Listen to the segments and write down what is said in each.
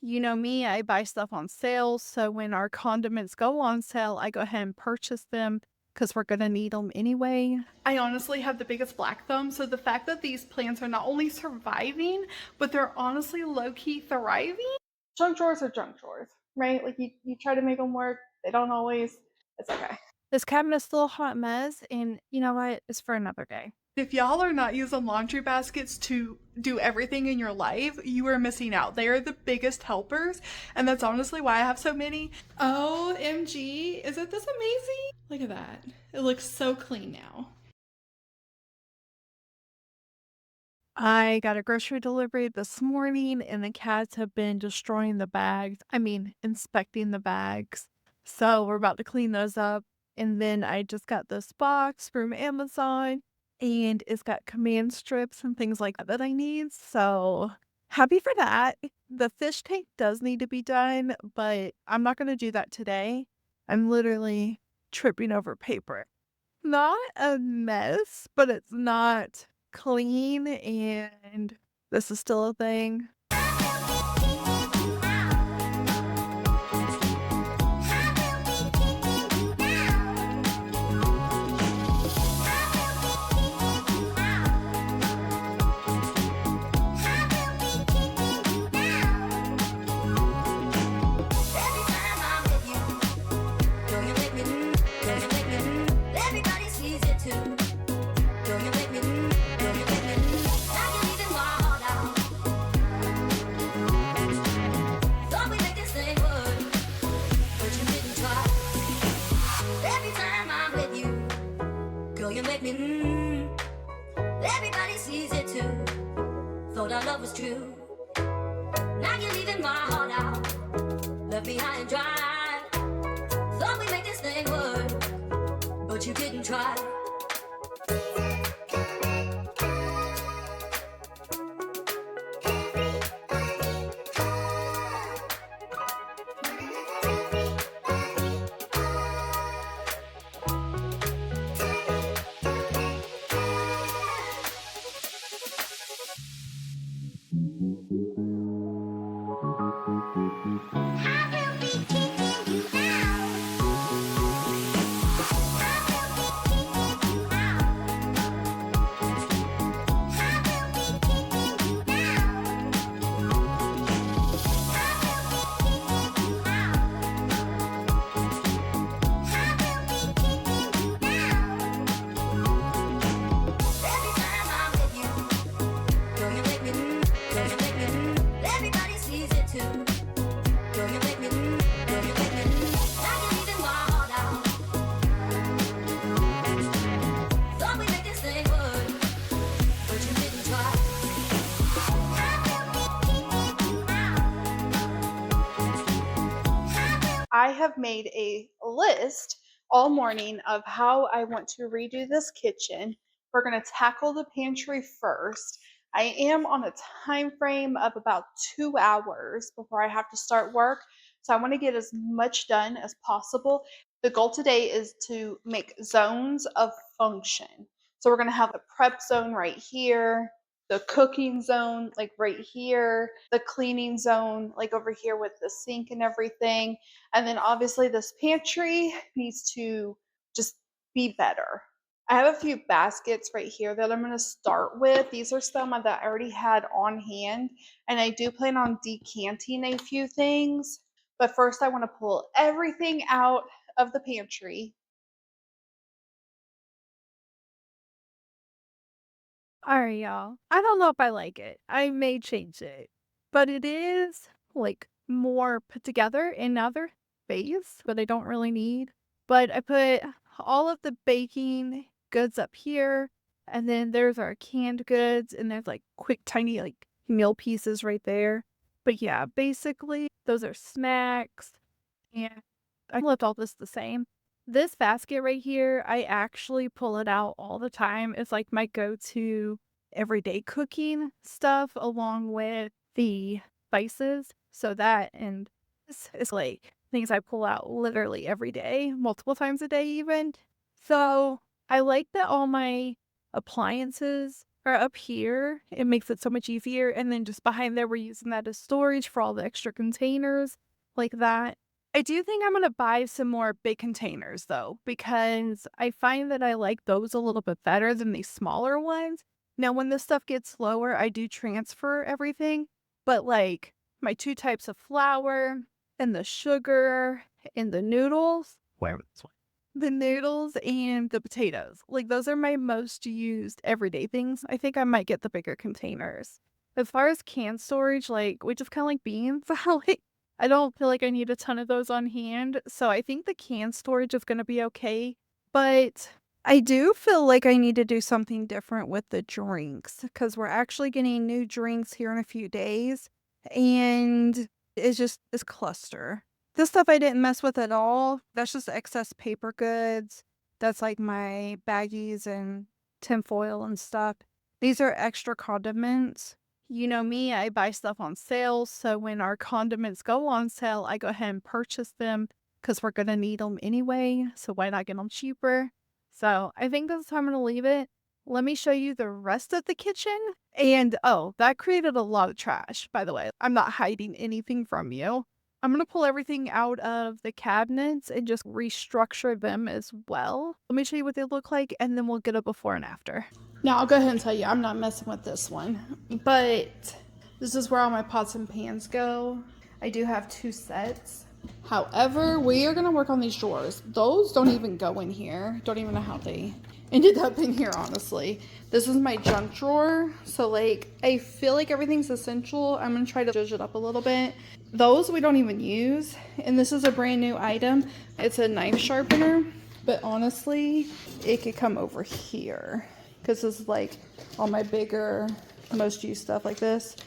You know me, I buy stuff on sale, so when our condiments go on sale, I go ahead and purchase them because we're gonna need them anyway. I honestly have the biggest black thumb, so the fact that these plants are not only surviving, but they're honestly low-key thriving. Junk drawers are junk drawers, right? Like you try to make them work, they don't always. It's okay. This cabinet's still a hot mess, and you know what? It's for another day. If y'all are not using laundry baskets to do everything in your life, you are missing out. They are the biggest helpers, and that's honestly why I have so many. OMG, isn't this amazing? Look at that. It looks so clean now. I got a grocery delivery this morning, and the cats have been destroying the bags. I mean, inspecting the bags. So we're about to clean those up. And then I just got this box from Amazon, and it's got command strips and things like that that I need. So happy for that. The fish tank does need to be done, but I'm not going to do that today. I'm literally tripping over paper. Not a mess, but it's not clean, and this is still a thing. Everybody sees it too. Thought our love was true. Now you're leaving my heart out, left me high and dry. Thought we'd make this thing work, but you didn't try. I have made a list all morning of how I want to redo this kitchen. We're going to tackle the pantry first. I am on a time frame of about 2 hours before I have to start work. So I want to get as much done as possible. The goal today is to make zones of function. So we're going to have a prep zone right here, the cooking zone like right here, the cleaning zone like over here with the sink and everything. And then obviously this pantry needs to just be better. I have a few baskets right here that I'm going to start with. These are some that I already had on hand, and I do plan on decanting a few things. But first I want to pull everything out of the pantry. Alright, y'all. I don't know if I like it. I may change it. But it is, like, more put together in other ways, but I don't really need. But I put all of the baking goods up here, and then there's our canned goods, and there's, like, quick, tiny, like, meal pieces right there. But yeah, basically, those are snacks, and I left all this the same. This basket right here, I actually pull it out all the time. It's like my go-to everyday cooking stuff along with the spices. So that and this is like things I pull out literally every day, multiple times a day even. So I like that all my appliances or up here. It makes it so much easier. And then just behind there, we're using that as storage for all the extra containers like that. I do think I'm going to buy some more big containers though, because I find that I like those a little bit better than these smaller ones. Now, when this stuff gets lower, I do transfer everything, but like my 2 types of flour and the sugar and the noodles, where this one? The noodles and the potatoes. Like, those are my most used everyday things. I think I might get the bigger containers. As far as canned storage, like, we just kind of like beans. Like, I don't feel like I need a ton of those on hand. So I think the canned storage is going to be okay. But I do feel like I need to do something different with the drinks because we're actually getting new drinks here in a few days. And it's just this cluster. This stuff I didn't mess with at all. That's just excess paper goods. That's like my baggies and tinfoil and stuff. These are extra condiments. You know me, I buy stuff on sale. So when our condiments go on sale, I go ahead and purchase them because we're going to need them anyway. So why not get them cheaper? So I think that's how I'm going to leave it. Let me show you the rest of the kitchen. And oh, that created a lot of trash, by the way. I'm not hiding anything from you. I'm going to pull everything out of the cabinets and just restructure them as well. Let me show you what they look like, and then we'll get a before and after. Now, I'll go ahead and tell you, I'm not messing with this one, but this is where all my pots and pans go. I do have 2 sets. However, we are going to work on these drawers. Those don't even go in here. Don't even know how they ended up in here, honestly. This is my junk drawer. So, like, I feel like everything's essential. I'm going to try to zhuzh it up a little bit. Those we don't even use. And this is a brand new item. It's a knife sharpener. But honestly, it could come over here. Because this is like all my bigger, most used stuff like this.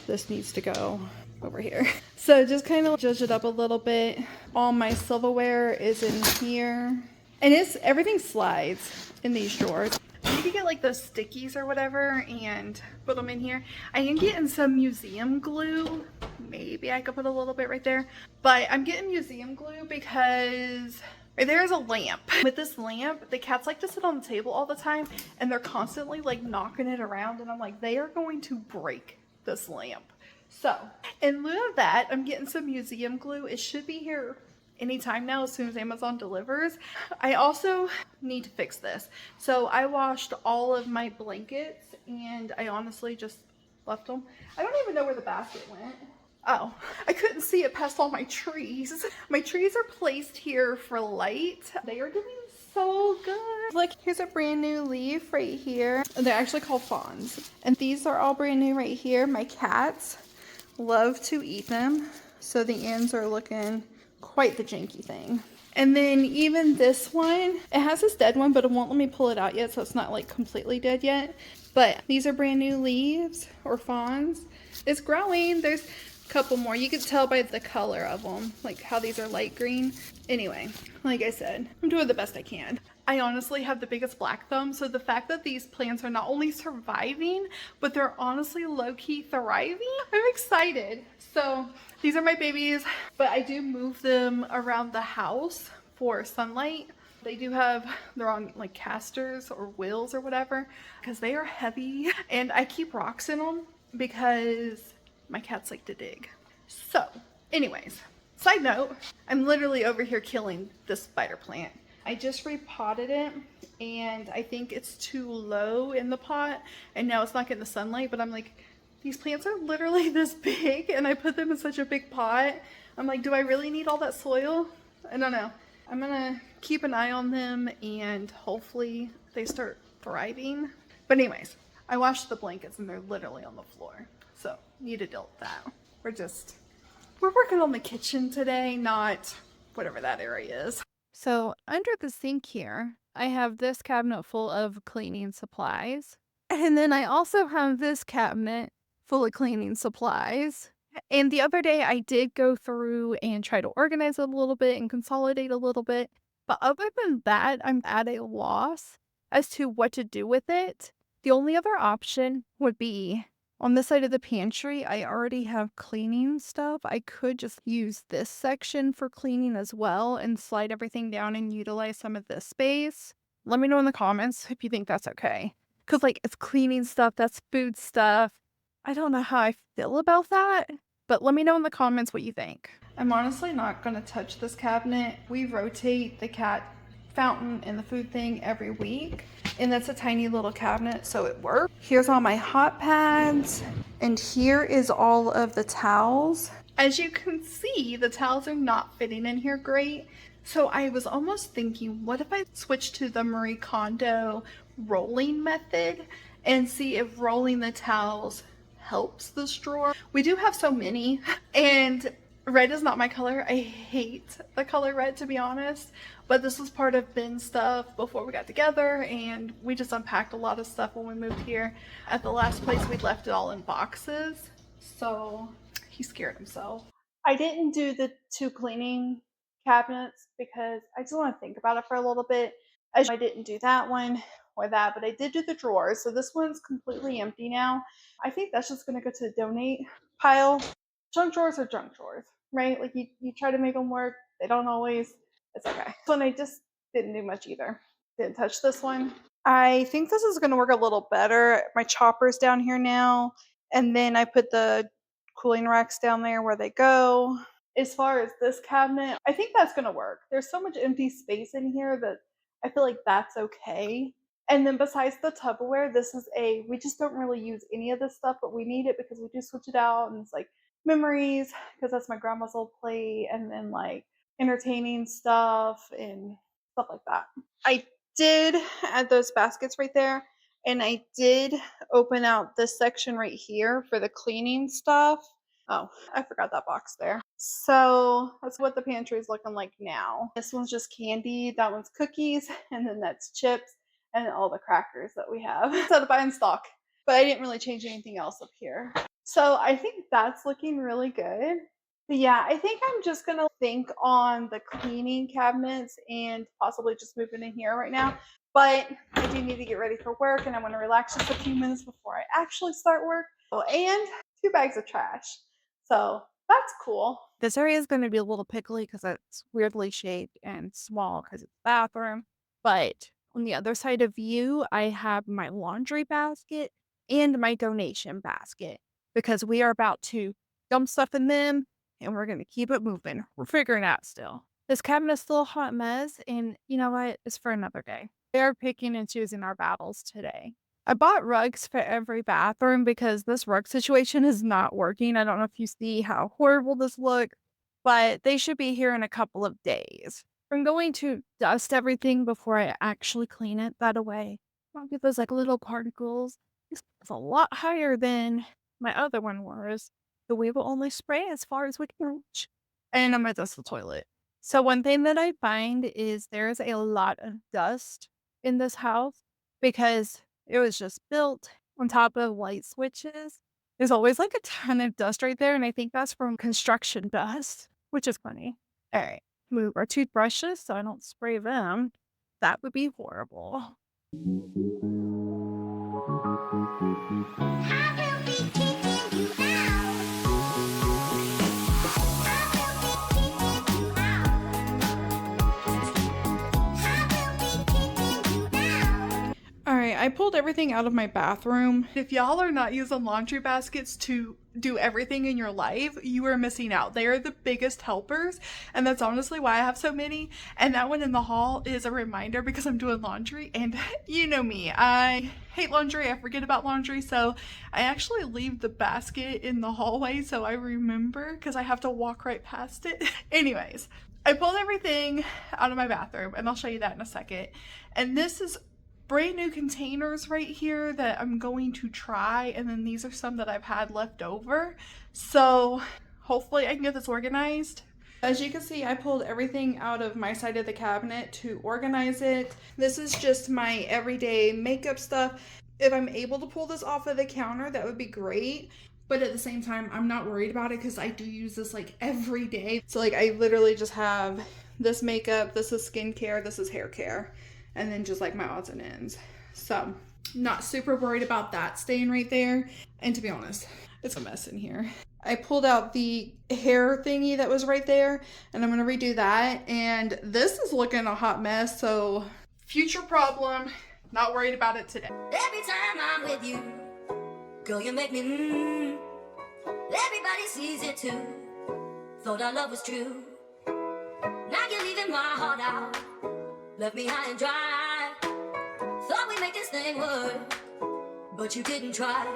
This needs to go over here. So just kind of zhuzh it up a little bit. All my silverware is in here. And everything slides in these drawers. You can get like those stickies or whatever and put them in here. I am getting some museum glue. Maybe I could put a little bit right there. But I'm getting museum glue because there's a lamp. With this lamp, the cats like to sit on the table all the time and they're constantly like knocking it around and I'm like, they are going to break this lamp. So in lieu of that, I'm getting some museum glue. It should be here anytime now as soon as Amazon delivers. I also need to fix this. So I washed all of my blankets and I honestly just left them. I don't even know where the basket went. Oh, I couldn't see it past all my trees. My trees are placed here for light. They are doing so good. Like, here's a brand new leaf right here. They're actually called fawns. And these are all brand new right here. My cats love to eat them. So the ends are looking quite the janky thing. And then even this one, it has this dead one, but it won't let me pull it out yet. So it's not like completely dead yet. But these are brand new leaves or fawns. It's growing. There's couple more. You can tell by the color of them, like how these are light green. Anyway, like I said, I'm doing the best I can. I honestly have the biggest black thumb, so the fact that these plants are not only surviving, but they're honestly low-key thriving, I'm excited. So these are my babies, but I do move them around the house for sunlight. They're on like casters or wheels or whatever, because they are heavy, and I keep rocks in them because my cats like to dig. So, anyways, side note, I'm literally over here killing this spider plant. I just repotted it and I think it's too low in the pot and now it's not getting the sunlight, but I'm like, these plants are literally this big and I put them in such a big pot. I'm like, do I really need all that soil? I don't know. I'm gonna keep an eye on them and hopefully they start thriving. But anyways, I washed the blankets and they're literally on the floor. So, need to deal with that. We're working on the kitchen today, not whatever that area is. So under the sink here, I have this cabinet full of cleaning supplies. And then I also have this cabinet full of cleaning supplies. And the other day I did go through and try to organize it a little bit and consolidate a little bit. But other than that, I'm at a loss as to what to do with it. The only other option would be on this side of the pantry, I already have cleaning stuff. I could just use this section for cleaning as well and slide everything down and utilize some of this space. Let me know in the comments if you think that's okay. Because, like, it's cleaning stuff, that's food stuff. I don't know how I feel about that, but let me know in the comments what you think. I'm honestly not going to touch this cabinet. We rotate the cat fountain and the food thing every week, and that's a tiny little cabinet, so it works. Here's all my hot pads, and here is all of the towels. As you can see, the towels are not fitting in here great, so I was almost thinking, what if I switch to the Marie Kondo rolling method and see if rolling the towels helps this drawer. We do have so many, and red is not my color. I hate the color red, to be honest, but this was part of Ben's stuff before we got together, and we just unpacked a lot of stuff when we moved here. At the last place, we left it all in boxes, so he scared himself. I didn't do the 2 cleaning cabinets because I just want to think about it for a little bit. I didn't do that one or that, but I did do the drawers. So this one's completely empty now. I think that's just going to go to the donate pile. Junk drawers are junk drawers, right? Like you try to make them work. They don't always. It's okay. This one I just didn't do much either. Didn't touch this one. I think this is going to work a little better. My chopper's down here now. And then I put the cooling racks down there where they go. As far as this cabinet, I think that's going to work. There's so much empty space in here that I feel like that's okay. And then besides the Tupperware, we just don't really use any of this stuff, but we need it because we do switch it out, and it's like memories, because that's my grandma's old plate, and then like entertaining stuff and stuff like that. I did add those baskets right there, and I did open out this section right here for the cleaning stuff. Oh, I forgot that box there. So that's what the pantry is looking like now. This one's just candy, that one's cookies, and then that's chips and all the crackers that we have. So to buy in stock. But I didn't really change anything else up here. So I think that's looking really good. But yeah, I think I'm just gonna think on the cleaning cabinets and possibly just moving in here right now. But I do need to get ready for work, and I want to relax just a few minutes before I actually start work. Oh, and 2 bags of trash. So that's cool. This area is going to be a little pickly because it's weirdly shaped and small because it's a bathroom. But on the other side of you, I have my laundry basket and my donation basket because we are about to dump stuff in them and we're going to keep it moving. We're figuring it out still. This cabinet's still a hot mess, and you know what? It's for another day. They are picking and choosing our battles today. I bought rugs for every bathroom because this rug situation is not working. I don't know if you see how horrible this looks, but they should be here in a couple of days. I'm going to dust everything before I actually clean it. That way, I don't get those like little particles. This is a lot higher than my other one was. So we will only spray as far as we can reach. And I'm going to dust the toilet. So one thing that I find is there's a lot of dust in this house because it was just built on top of light switches. There's always like a ton of dust right there, and I think that's from construction dust, which is funny. All right, move our toothbrushes so I don't spray them. That would be horrible. Alright, I pulled everything out of my bathroom. If y'all are not using laundry baskets to do everything in your life, you are missing out. They are the biggest helpers, and that's honestly why I have so many. And that one in the hall is a reminder because I'm doing laundry, and you know me, I hate laundry, I forget about laundry, so I actually leave the basket in the hallway so I remember because I have to walk right past it. Anyways, I pulled everything out of my bathroom, and I'll show you that in a second. And this is brand new containers right here that I'm going to try, and then these are some that I've had left over, so hopefully I can get this organized. As you can see, I pulled everything out of my side of the cabinet to organize it. This is just my everyday makeup stuff. If I'm able to pull this off of the counter, that would be great. But at the same time, I'm not worried about it because I do use this like every day. So like I literally just have this makeup, this is skincare, this is hair care, and then just like my odds and ends. So not super worried about that staying right there. And to be honest, it's a mess in here. I pulled out the hair thingy that was right there, and I'm gonna redo that. And this is looking a hot mess, so future problem, Not worried about it today. Every time I'm with you, girl, you make me Everybody sees it too. Thought our love was true. Now you're leaving my heart out. Left me high and dry. Thought we'd make this thing work, but you didn't try.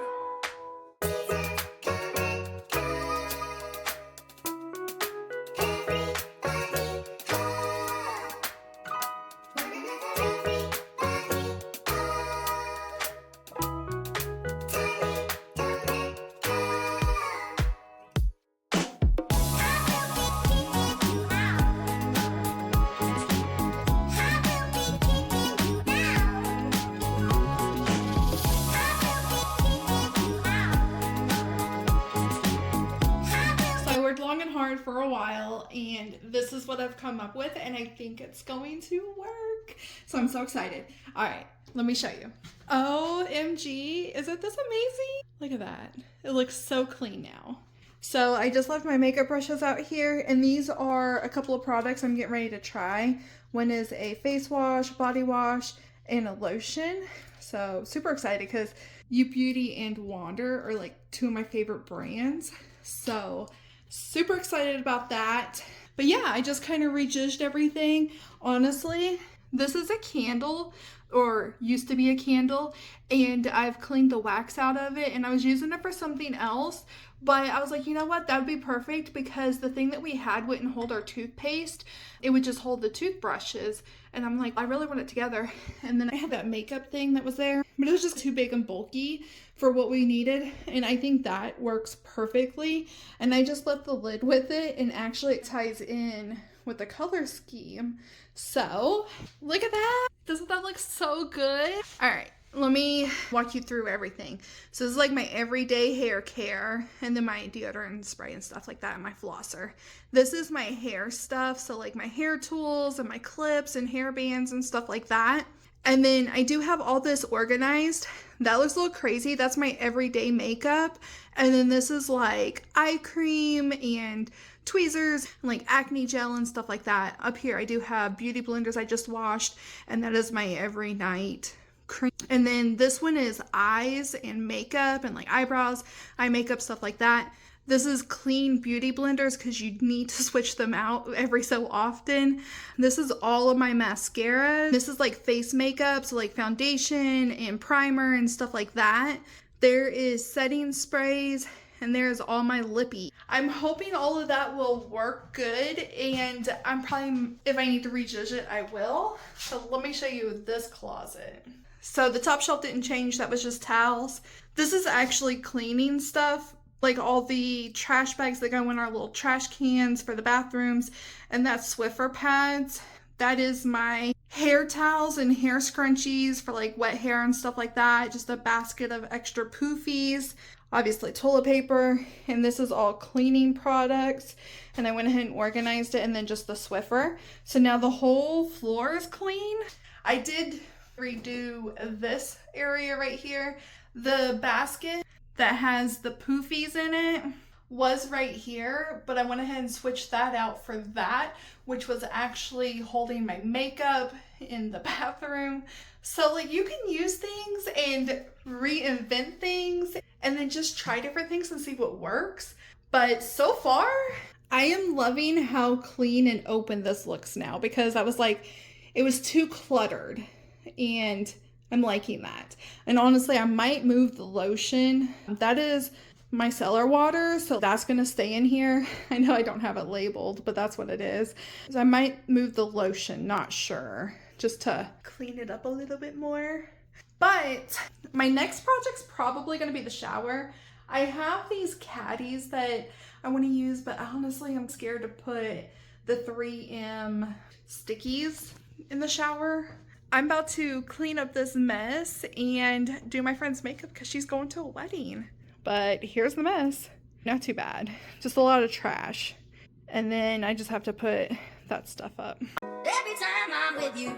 I worked long and hard for a while, and this is what I've come up with, and I think it's going to work. So I'm so excited. All right, let me show you. OMG, isn't this amazing? Look at that. It looks so clean now. So I just left my makeup brushes out here, and these are a couple of products I'm getting ready to try. One is a face wash, body wash, and a lotion. So super excited because You Beauty and Wander are like two of my favorite brands. So super excited about that. But yeah, I just kind of rejudged everything. Honestly, this is a candle, or used to be a candle, and I've cleaned the wax out of it, and I was using it for something else. But I was like, you know what, that would be perfect because the thing that we had wouldn't hold our toothpaste. It would just hold the toothbrushes. And I'm like, I really want it together. And then I had that makeup thing that was there, but it was just too big and bulky for what we needed. And I think that works perfectly. And I just left the lid with it, and actually it ties in with the color scheme. So look at that. Doesn't that look so good? All right. Let me walk you through everything. So this is like my everyday hair care, and then my deodorant spray and stuff like that, and my flosser. This is my hair stuff, so like my hair tools and my clips and hair bands and stuff like that. And then I do have all this organized. That looks a little crazy. That's my everyday makeup. And then this is like eye cream and tweezers and like acne gel and stuff like that. Up here I do have beauty blenders I just washed, and that is my every night cream. And then this one is eyes and makeup and like eyebrows, eye makeup, stuff like that. This is clean beauty blenders because you need to switch them out every so often. This is all of my mascara. This is like face makeup, so like foundation and primer and stuff like that. There is setting sprays, and there's all my lippy. I'm hoping all of that will work good, and I'm probably, if I need to rejudge it, I will. So let me show you this closet. So the top shelf didn't change, that was just towels. This is actually cleaning stuff, like all the trash bags that go in our little trash cans for the bathrooms, and that's Swiffer pads. That is my hair towels and hair scrunchies for like wet hair and stuff like that. Just a basket of extra poofies. Obviously toilet paper, and this is all cleaning products, and I went ahead and organized it, and then just the Swiffer. So now the whole floor is clean. I did redo this area right here. The basket that has the poofies in it was right here, but I went ahead and switched that out for that, which was actually holding my makeup in the bathroom. So like you can use things and reinvent things and then just try different things and see what works. But so far, I am loving how clean and open this looks now, because I was like, it was too cluttered, and I'm liking that. And honestly, I might move the lotion. That is my cellar water, so that's gonna stay in here. I know I don't have it labeled, but that's what it is. So I might move the lotion, not sure, just to clean it up a little bit more. But my next project's probably gonna be the shower. I have these caddies that I want to use, but honestly, I'm scared to put the 3M stickies in the shower. I'm about to clean up this mess and do my friend's makeup because she's going to a wedding. But here's the mess. Not too bad. Just a lot of trash. And then I just have to put that stuff up. Every time I'm with you,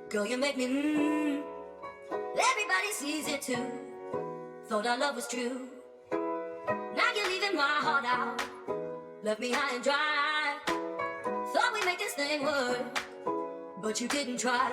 girl, you make me Everybody sees it too. Thought our love was true. Now you're leaving my heart out. Left me high and dry. Thought we'd make this thing work, but you didn't try.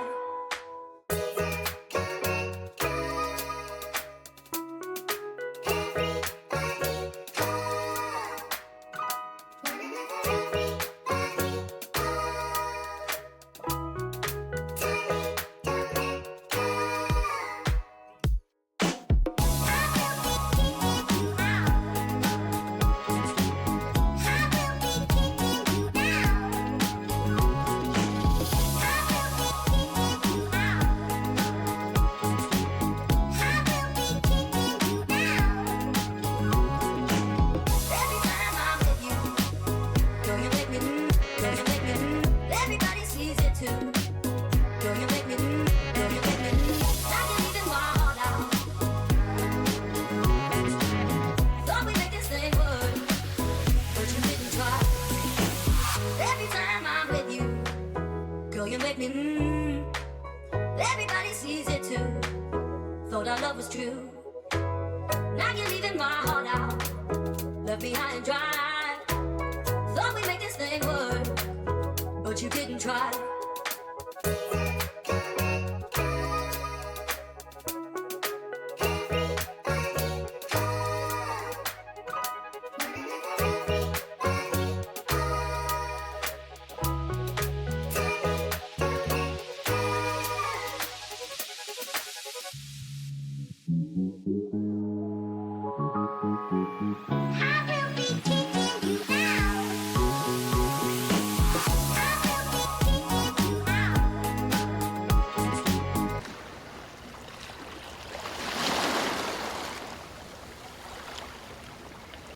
make me everybody sees it too. Thought our love was true. Now you're leaving my heart out, left me high and dry. Thought we'd make this thing work, but you didn't try.